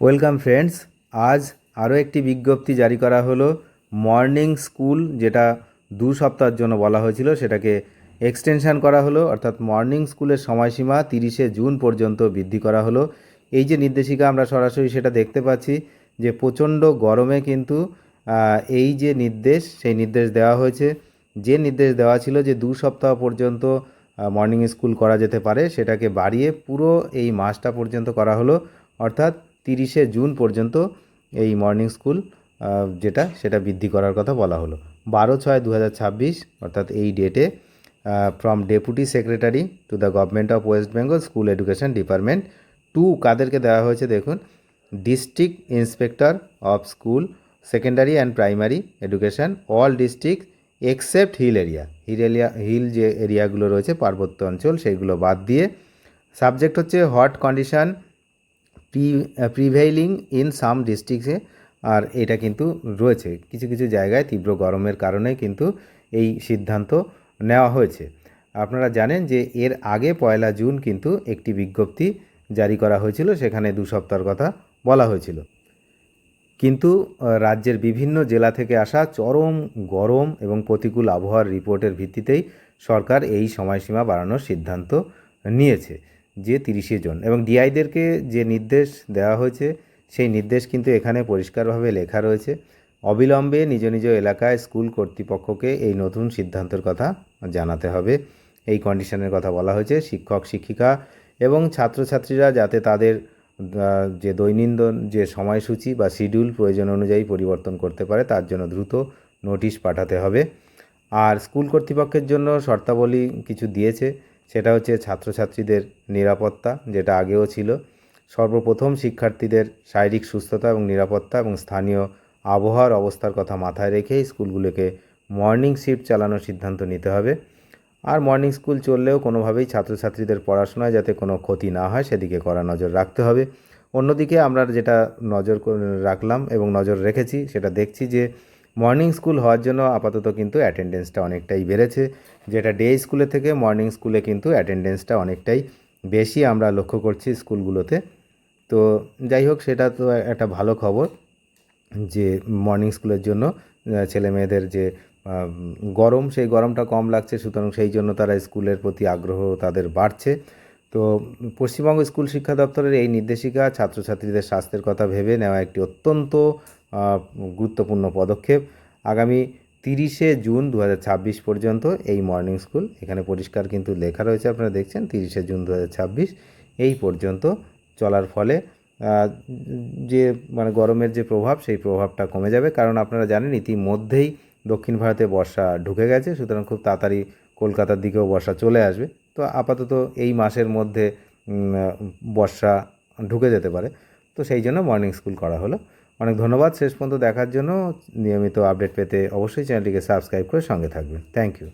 Welcome friends. আজ আরও একটি বিজ্ঞপ্তি জারি করা হলো। মর্নিং স্কুল যেটা 2 সপ্তাহের জন্য বলা হয়েছিল সেটাকে এক্সটেনশান করা হলো, অর্থাৎ মর্নিং স্কুলের সময়সীমা 30শে জুন পর্যন্ত বৃদ্ধি করা হলো। এই যে নির্দেশিকা আমরা সরাসরি সেটা দেখতে পাচ্ছি যে প্রচণ্ড গরমে কিন্তু এই যে নির্দেশ, সেই নির্দেশ দেওয়া হয়েছে। যে নির্দেশ দেওয়া ছিল যে 2 সপ্তাহ পর্যন্ত মর্নিং স্কুল করা যেতে পারে, সেটাকে বাড়িয়ে পুরো এই মাসটা পর্যন্ত করা হলো, অর্থাৎ 30শে জুন পর্যন্ত এই মর্নিং স্কুল সেটা বৃদ্ধি করার কথা বলা হলো। 12/6/2026 অর্থাৎ এই ডেটে from deputy secretary to the government of West Bengal school education department to কাদেরকে দেওয়া হয়েছে দেখুন, district inspector of school secondary and primary education all district except hill যে এরিয়াগুলো রয়েছে পার্বত্য অঞ্চল, সেইগুলো বাদ দিয়ে। সাবজেক্ট হচ্ছে hot condition prevailing in some ডিস্ট্রিক্টসে। আর এটা কিন্তু রয়েছে কিছু কিছু জায়গায় তীব্র গরমের কারণে কিন্তু এই সিদ্ধান্ত নেওয়া হয়েছে। আপনারা জানেন যে এর আগে 1 জুন কিন্তু একটি বিজ্ঞপ্তি জারি করা হয়েছিল, সেখানে 2 সপ্তাহের কথা বলা হয়েছিল। কিন্তু রাজ্যের বিভিন্ন জেলা থেকে আসা চরম গরম এবং প্রতিকূল আবহাওয়ার রিপোর্টের ভিত্তিতেই সরকার এই সময়সীমা বাড়ানোর সিদ্ধান্ত নিয়েছে যে 30শে জুন। এবং ডিআইদেরকে যে নির্দেশ দেওয়া হয়েছে সেই নির্দেশ কিন্তু এখানে পরিষ্কারভাবে লেখা রয়েছে, অবিলম্বে নিজ নিজ এলাকায় স্কুল কর্তৃপক্ষকে এই নতুন সিদ্ধান্তের কথা জানাতে হবে। এই কন্ডিশনের কথা বলা হয়েছে। শিক্ষক শিক্ষিকা এবং ছাত্রছাত্রীরা যাতে তাদের যে দৈনন্দিন যে সময়সূচি বা শিডিউল প্রয়োজন অনুযায়ী পরিবর্তন করতে পারে, তার জন্য দ্রুত নোটিশ পাঠাতে হবে। আর স্কুল কর্তৃপক্ষের জন্য শর্তাবলী কিছু দিয়েছে, সেটা হচ্ছে ছাত্রছাত্রীদের নিরাপত্তা, যেটা আগেও ছিল। সর্বপ্রথম শিক্ষার্থীদের শারীরিক সুস্থতা এবং নিরাপত্তা এবং স্থানীয় আবহাওয়ার অবস্থার কথা মাথায় রেখেই স্কুলগুলোকে মর্নিং শিফট চালানোর সিদ্ধান্ত নিতে হবে। আর মর্নিং স্কুল চললেও কোনোভাবেই ছাত্রছাত্রীদের পড়াশোনায় যাতে কোনো ক্ষতি না হয় সেদিকে কড়া নজর রাখতে হবে। অন্যদিকে আমরা যেটা নজর রাখলাম এবং নজর রেখেছি, সেটা দেখছি যে মর্নিং স্কুল হওয়ার জন্য আপাতত কিন্তু অ্যাটেন্ডেন্সটা অনেকটাই বেড়েছে, যেটা ডে স্কুলে থেকে মর্নিং স্কুলে কিন্তু অ্যাটেন্ডেন্সটা অনেকটাই বেশি আমরা লক্ষ্য করছি স্কুলগুলোতে। তো যাই হোক, সেটা তো একটা ভালো খবর যে মর্নিং স্কুলের জন্য ছেলে মেয়েদের যে গরম, সেই গরমটা কম লাগছে, সুতরাং সেই জন্য তারা স্কুলের প্রতি আগ্রহ তাদের বাড়ছে। তো পশ্চিমবঙ্গ স্কুল শিক্ষা দপ্তরের এই নির্দেশিকা ছাত্রছাত্রীদের স্বাস্থ্যের কথা ভেবে নেওয়া একটি অত্যন্ত গুরুত্বপূর্ণ পদক্ষেপ। আগামী 30শে জুন 2026 পর্যন্ত এই মর্নিং স্কুল, এখানে পরিষ্কার কিন্তু লেখা রয়েছে, আপনারা দেখছেন 30শে জুন 2026 এই পর্যন্ত চলার ফলে যে গরমের যে প্রভাব, সেই প্রভাবটা কমে যাবে। কারণ আপনারা জানেন ইতিমধ্যেই দক্ষিণ ভারতে বর্ষা ঢুকে গেছে, সুতরাং খুব তাড়াতাড়ি কলকাতার দিকেও বর্ষা চলে আসবে। তো আপাতত এই মাসের মধ্যে বর্ষা ঢুকে যেতে পারে, তো সেই জন্য মর্নিং স্কুল করা হলো। অনেক ধন্যবাদ শেষ পর্যন্ত দেখার জন্য। নিয়মিত আপডেট পেতে অবশ্যই চ্যানেলটিকে সাবস্ক্রাইব করে সঙ্গে থাকবেন। Thank you.